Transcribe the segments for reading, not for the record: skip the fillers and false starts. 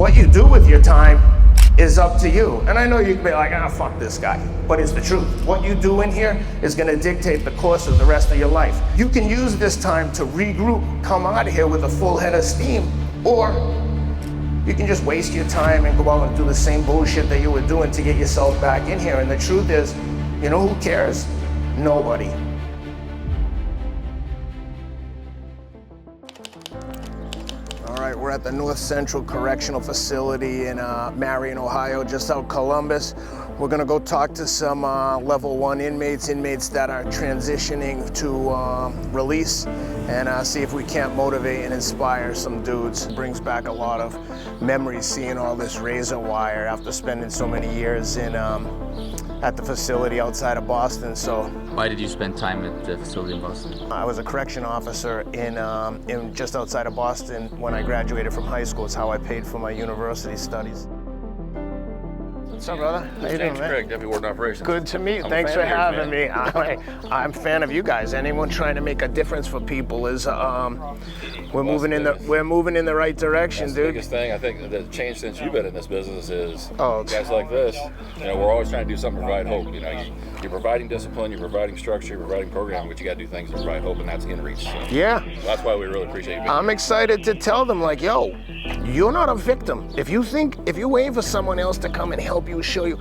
What you do with your time is up to you. And I know you can be like, ah, fuck this guy, but it's the truth. What you do in here is gonna dictate the course of the rest of your life. You can use this time to regroup, come out of here with a full head of steam, or you can just waste your time and go out and do the same bullshit that you were doing to get yourself back in here. And the truth is, you know who cares? Nobody. All right, we're at the North Central Correctional Facility in Marion, Ohio, just out Columbus. We're gonna go talk to some level 1 inmates that are transitioning to release, and see if we can't motivate and inspire some dudes. It brings back a lot of memories seeing all this razor wire after spending so many years in at the facility outside of Boston. So why did you spend time at the facility in Boston? I was a correction officer in just outside of Boston when I graduated from high school. It's how I paid for my university studies. What's up, brother? How you doing, man? Craig, Deputy Warden Operations. Good to meet you. Thanks for having me. I'm a fan of you guys. Anyone trying to make a difference for people is we're moving in the right direction, That's dude. The biggest thing I think the change since you've been in this business is Oh, guys like this. You know, we're always trying to do something to provide hope. You know, you're providing discipline, you're providing structure, you're providing programming, but you got to do things to provide hope, and that's in reach. So Yeah. that's why we really appreciate you. I'm excited to tell them, like, yo, you're not a victim. If you're waiting for someone else to come and help you, show you,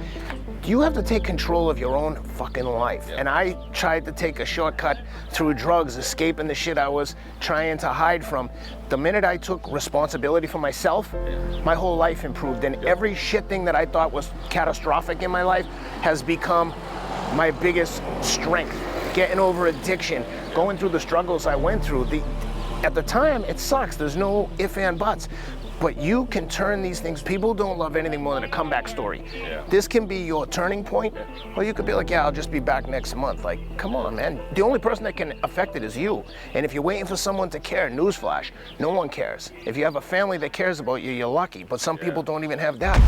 you have to take control of your own fucking life. Yeah. And I tried to take a shortcut through drugs, escaping the shit I was trying to hide from. The minute I took responsibility for myself, my whole life improved. And every shit thing that I thought was catastrophic in my life has become my biggest strength. Getting over addiction, going through the struggles I went through. At the time, it sucks. There's no ifs and buts. But you can turn these things. People don't love anything more than a comeback story. Yeah. This can be your turning point, or you could be like, yeah, I'll just be back next month. Like, come on, man. The only person that can affect it is you. And if you're waiting for someone to care, newsflash, no one cares. If you have a family that cares about you, you're lucky. But some people don't even have that.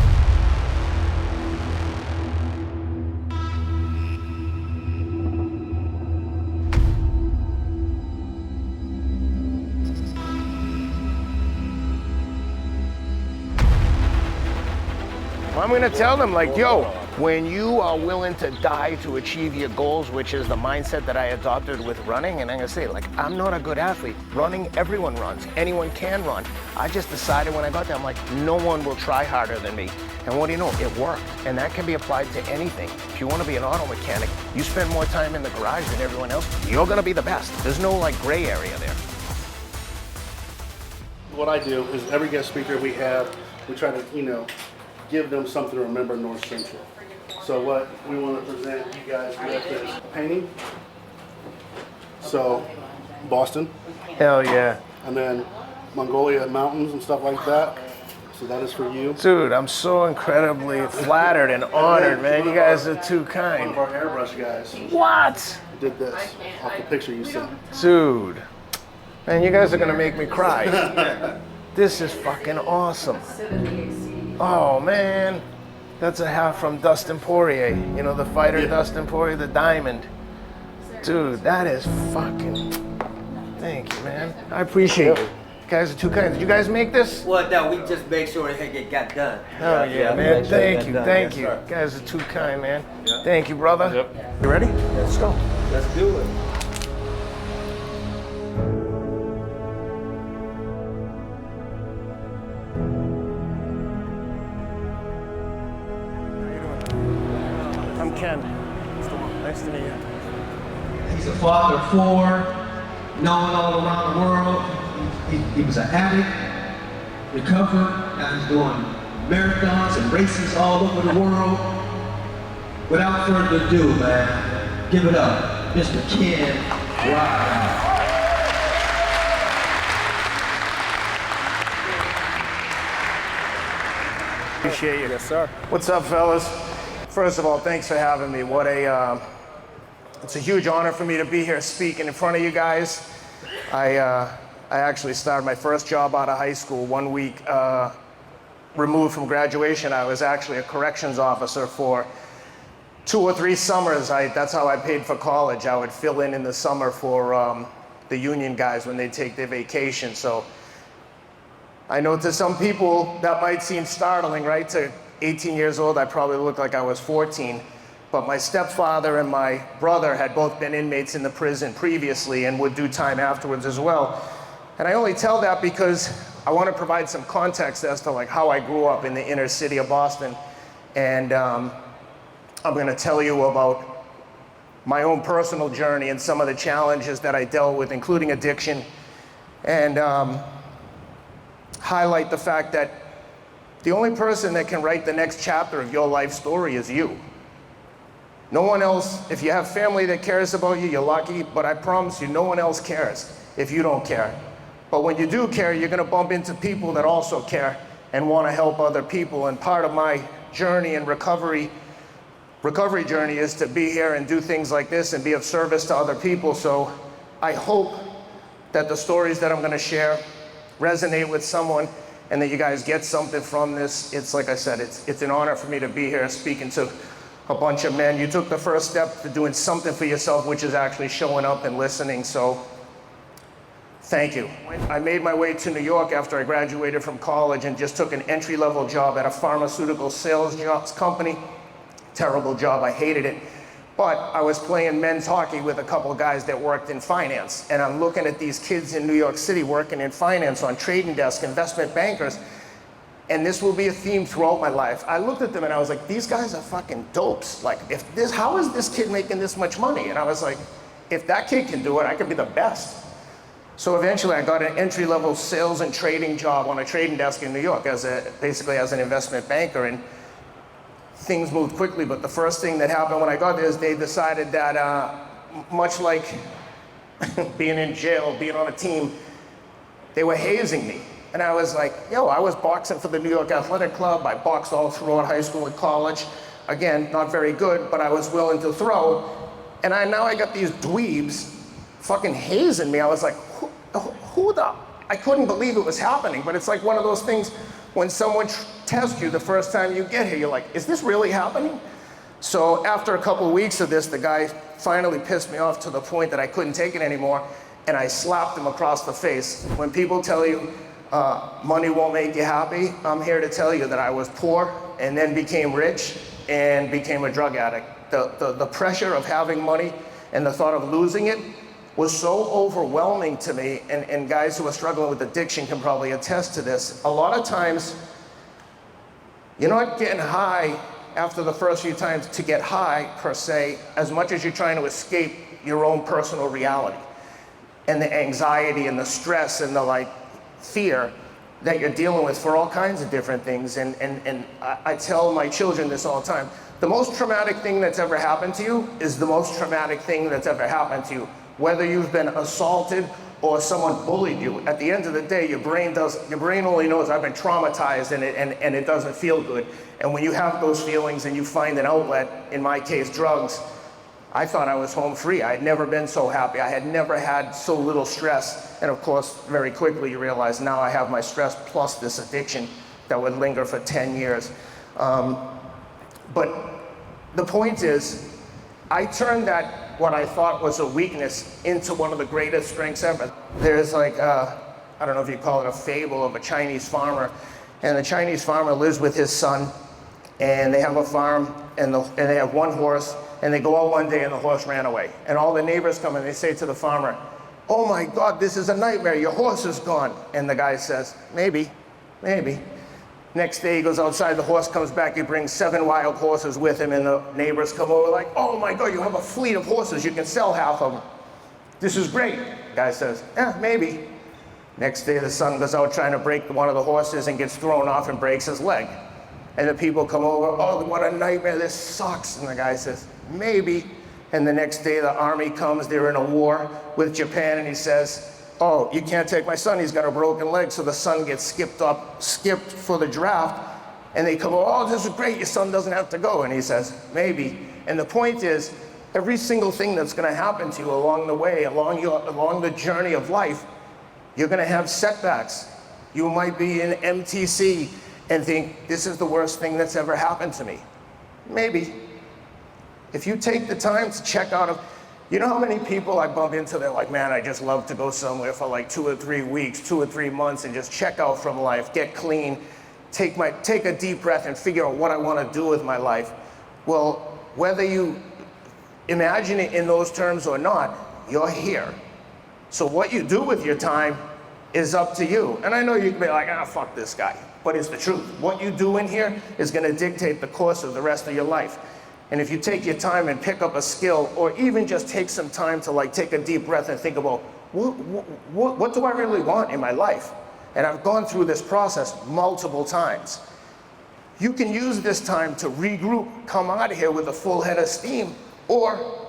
I'm gonna tell them, like, yo, when you are willing to die to achieve your goals, which is the mindset that I adopted with running, and I'm gonna say, like, I'm not a good athlete. Running, everyone runs. Anyone can run. I just decided when I got there, I'm like, no one will try harder than me. And what do you know? It worked. And that can be applied to anything. If you wanna be an auto mechanic, you spend more time in the garage than everyone else, you're gonna be the best. There's no, like, gray area there. What I do is every guest speaker we have, we try to, give them something to remember North Central. So what we want to present you guys with is a painting. So Boston. Hell yeah. And then Mongolia mountains and stuff like that. So that is for you. Dude, I'm so incredibly flattered and honored, man. You guys are too One kind. of our airbrush guys What? did this off the picture you sent. Dude. Man, you guys are gonna make me cry. This is fucking awesome. Oh man, that's a hat from Dustin Poirier. You know, the fighter Dustin Poirier, the diamond. Dude, that is fucking, thank you, man. I appreciate it. You guys are too kind. Did you guys make this? Well, no, we just make sure it got done. Oh yeah, man, thank you, thank you. You guys are too kind, man. Thank you, brother. Yep. You ready? Let's go. Let's do it. I'm Ken. Nice to meet you. He's a father of 4, known all around the world. He was an addict, recovered, now he's doing marathons and races all over the world. Without further ado, man, give it up, Mr. Ken. Wow. Appreciate you. Yes, sir. What's up, fellas? First of all, thanks for having me. It's a huge honor for me to be here speaking in front of you guys. I actually started my first job out of high school 1 week removed from graduation. I was actually a corrections officer for 2 or 3 summers. That's how I paid for college. I would fill in the summer for the union guys when they take their vacation. So I know to some people that might seem startling, right? To 18 years old, I probably looked like I was 14. But my stepfather and my brother had both been inmates in the prison previously and would do time afterwards as well. And I only tell that because I want to provide some context as to like how I grew up in the inner city of Boston. And I'm going to tell you about my own personal journey and some of the challenges that I dealt with, including addiction, and highlight the fact that the only person that can write the next chapter of your life story is you. No one else. If you have family that cares about you, you're lucky, but I promise you, no one else cares if you don't care. But when you do care, you're gonna bump into people that also care and wanna help other people. And part of my journey and recovery journey is to be here and do things like this and be of service to other people. So I hope that the stories that I'm gonna share resonate with someone and that you guys get something from this. It's like I said, it's an honor for me to be here speaking to a bunch of men. You took the first step to doing something for yourself, which is actually showing up and listening, so thank you. I made my way to New York after I graduated from college and just took an entry-level job at a pharmaceutical sales jobs company. Terrible job, I hated it. But I was playing men's hockey with a couple of guys that worked in finance, and I'm looking at these kids in New York City working in finance on trading desk, investment bankers, and this will be a theme throughout my life. I looked at them and I was like, these guys are fucking dopes. Like, how is this kid making this much money? And I was like, if that kid can do it, I could be the best. So eventually I got an entry-level sales and trading job on a trading desk in New York basically as an investment banker, and things moved quickly. But the first thing that happened when I got there is they decided that much like being in jail, being on a team, they were hazing me. And I was like, yo, I was boxing for the New York Athletic Club. I boxed all throughout high school and college. Again, not very good, but I was willing to throw. And now I got these dweebs fucking hazing me. I was like, I couldn't believe it was happening. But it's like one of those things when someone tests you the first time you get here, you're like, is this really happening? So after a couple of weeks of this, the guy finally pissed me off to the point that I couldn't take it anymore, and I slapped him across the face. When people tell you, money won't make you happy, I'm here to tell you that I was poor and then became rich and became a drug addict. The pressure of having money and the thought of losing it was so overwhelming to me, and guys who are struggling with addiction can probably attest to this. A lot of times, you're not getting high after the first few times to get high per se, as much as you're trying to escape your own personal reality and the anxiety and the stress and the fear that you're dealing with for all kinds of different things. And I tell my children this all the time. The most traumatic thing that's ever happened to you is the most traumatic thing that's ever happened to you. Whether you've been assaulted or someone bullied you, at the end of the day, your brain only knows I've been traumatized and it doesn't feel good. And when you have those feelings and you find an outlet, in my case, drugs, I thought I was home free. I had never been so happy. I had never had so little stress. And of course, very quickly you realize now I have my stress plus this addiction that would linger for 10 years. But the point is, I turned that, what I thought was a weakness, into one of the greatest strengths ever. There's I don't know if you call it a fable of a Chinese farmer. And the Chinese farmer lives with his son, and they have a farm, and they have one horse, and they go out one day and the horse ran away. And all the neighbors come and they say to the farmer, oh my God, this is a nightmare, your horse is gone. And the guy says, maybe. Next day he goes outside, the horse comes back, he brings 7 wild horses with him, and the neighbors come over like, oh my God, you have a fleet of horses, you can sell half of them. This is great. The guy says, yeah, maybe. Next day the son goes out trying to break one of the horses and gets thrown off and breaks his leg. And the people come over, oh, what a nightmare, this sucks. And the guy says, maybe. And the next day the army comes, they're in a war with Japan, and he says, oh, you can't take my son, he's got a broken leg. So the son gets skipped for the draft, and they come over, oh, this is great, your son doesn't have to go. And he says, maybe. And the point is, every single thing that's gonna happen to you along the way, along the journey of life, you're gonna have setbacks. You might be in MTC and think, this is the worst thing that's ever happened to me. Maybe. If you take the time to check out of, You know how many people I bump into, they're like, man, I just love to go somewhere for like 2 or 3 weeks, 2 or 3 months and just check out from life, get clean, take a deep breath and figure out what I want to do with my life. Well, whether you imagine it in those terms or not, you're here. So what you do with your time is up to you. And I know you can be like, ah, fuck this guy, but it's the truth. What you do in here is going to dictate the course of the rest of your life. And if you take your time and pick up a skill, or even just take some time to like take a deep breath and think about, what do I really want in my life? And I've gone through this process multiple times. You can use this time to regroup, come out of here with a full head of steam, or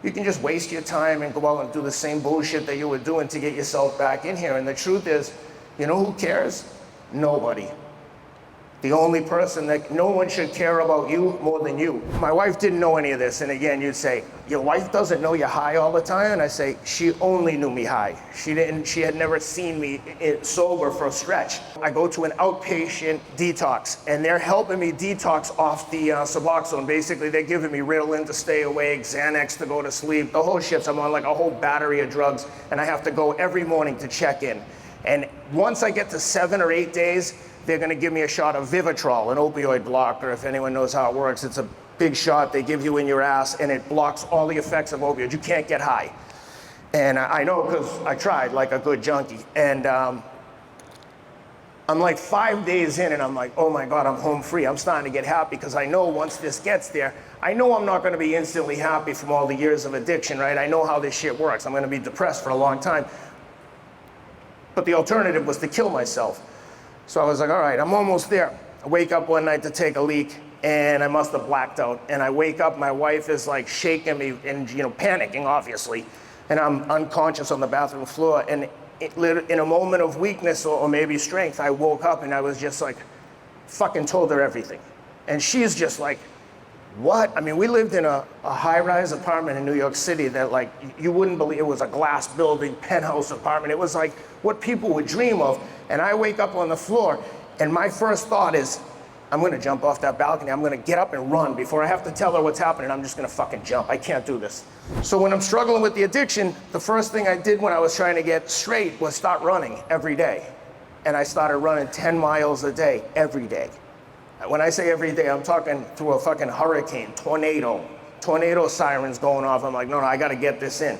you can just waste your time and go out and do the same bullshit that you were doing to get yourself back in here. And the truth is, you know who cares? Nobody. The only person that no one should care about you more than you. My wife didn't know any of this. And again, you'd say, your wife doesn't know you're high all the time? And I say, she only knew me high. She had never seen me sober for a stretch. I go to an outpatient detox and they're helping me detox off the Suboxone. Basically, they're giving me Ritalin to stay awake, Xanax to go to sleep, the whole shit. I'm on like a whole battery of drugs and I have to go every morning to check in. And once I get to 7 or 8 days, they're going to give me a shot of Vivitrol, an opioid blocker. If anyone knows how it works, it's a big shot they give you in your ass and it blocks all the effects of opioids. You can't get high. And I know because I tried like a good junkie. And I'm like 5 days in and I'm like, oh my God, I'm home free. I'm starting to get happy because I know once this gets there, I know I'm not going to be instantly happy from all the years of addiction, right? I know how this shit works. I'm going to be depressed for a long time. But the alternative was to kill myself. So I was like, all right, I'm almost there. I wake up one night to take a leak and I must have blacked out. And I wake up, my wife is like shaking me and, you know, panicking, obviously. And I'm unconscious on the bathroom floor. And in a moment of weakness or maybe strength, I woke up and I was just like, fucking told her everything. And she's just like, what? I mean, we lived in a high-rise apartment in New York City that like, you wouldn't believe. It was a glass building, penthouse apartment. It was like what people would dream of. And I wake up on the floor and my first thought is, I'm gonna jump off that balcony. I'm gonna get up and run before I have to tell her what's happening. I'm just gonna fucking jump. I can't do this. So when I'm struggling with the addiction, the first thing I did when I was trying to get straight was start running every day. And I started running 10 miles a day, every day. When I say every day, I'm talking through a fucking hurricane, tornado sirens going off. I'm like, no, I gotta get this in.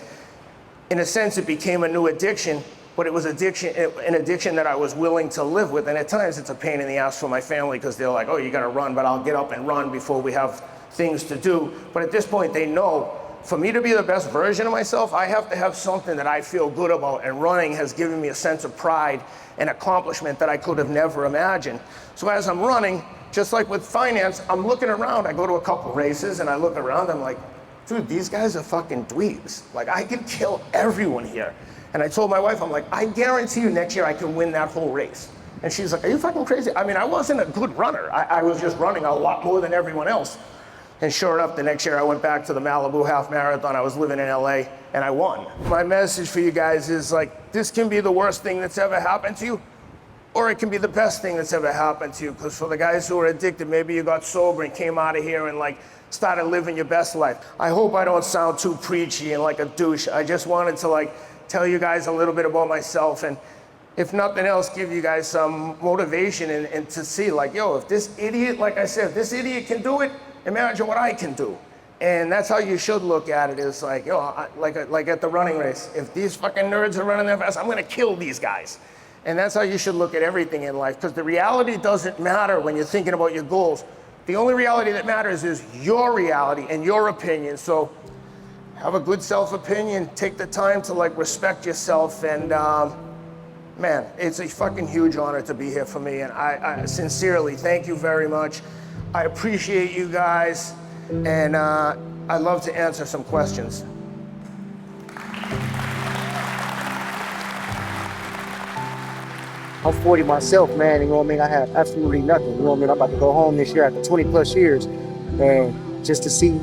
In a sense, it became a new addiction, but it was an addiction that I was willing to live with. And at times it's a pain in the ass for my family because they're like, oh, you gotta run, but I'll get up and run before we have things to do. But at this point, they know for me to be the best version of myself, I have to have something that I feel good about. And running has given me a sense of pride and accomplishment that I could have never imagined. So as I'm running, just like with finance, I'm looking around. I go to a couple races and I look around, I'm like, dude, these guys are fucking dweebs. Like, I could kill everyone here. And I told my wife, I'm like, I guarantee you next year I can win that whole race. And she's like, are you fucking crazy? I mean, I wasn't a good runner. I was just running a lot more than everyone else. And sure enough, the next year I went back to the Malibu half marathon. I was living in LA and I won. My message for you guys is like, this can be the worst thing that's ever happened to you, or it can be the best thing that's ever happened to you. Because for the guys who are addicted, maybe you got sober and came out of here and like started living your best life. I hope I don't sound too preachy and like a douche. I just wanted to like tell you guys a little bit about myself, and if nothing else, give you guys some motivation and to see like, yo, if this idiot, like I said, if this idiot can do it, imagine what I can do. And that's how you should look at it. It's like, yo, like at the running race, if these fucking nerds are running that fast, I'm gonna kill these guys. And that's how you should look at everything in life, because the reality doesn't matter when you're thinking about your goals. The only reality that matters is your reality and your opinion. So have a good self-opinion, take the time to like respect yourself, and man, it's a fucking huge honor to be here for me, and I sincerely thank you very much. I appreciate you guys, and I'd love to answer some questions. I'm 40 myself, man, you know what I mean? I have absolutely nothing, you know what I mean? I'm about to go home this year after 20 plus years, and just to see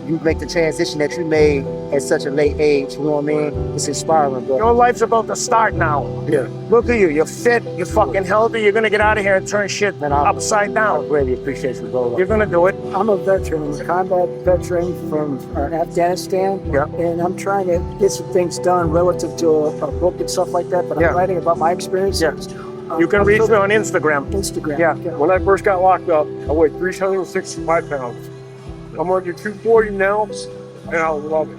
you make the transition that you made at such a late age. You know what I mean? It's inspiring, bro. Your life's about to start now. Yeah. Look at you. You're fit. You're fucking healthy. You're gonna get out of here and turn shit upside I down. really appreciate you, bro. You're gonna do it. I'm a veteran, a combat veteran from Afghanistan, Yeah. and I'm trying to get some things done relative to a book and stuff like that, but Yeah. I'm writing about my experiences. Yeah. You can reach me on Instagram. Instagram. Yeah. When I first got locked up, I weighed 365 pounds. I'm on your 240 now, and I love it.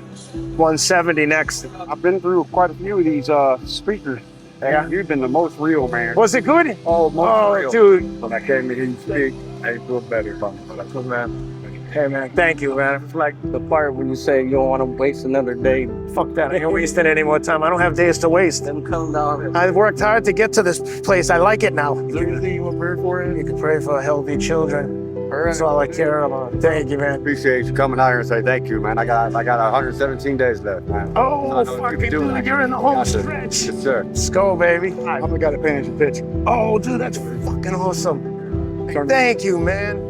170 next. I've been through quite a few of these speakers. Yeah. And you've been the most real, man. Was it good? Oh, most real. Dude. When I came to hear you speak, I feel better from it. Good man. Hey man, thank you, man. It's like the part when you say you don't want to waste another day. Fuck that. I ain't wasting any more time. I don't have days to waste. Then come down. I've worked hard to get to this place. I like it now. Is there anything you want to pray for? You can pray for healthy children. That's all I care about. Thank you, man. Appreciate you coming out here and say thank you, man. I got 117 days left, man. Oh, fucking dude, you're in the home stretch. Yes, sir. Let's go, baby. I'm the guy that painted your picture. Oh, dude, that's fucking awesome. Thank you, man.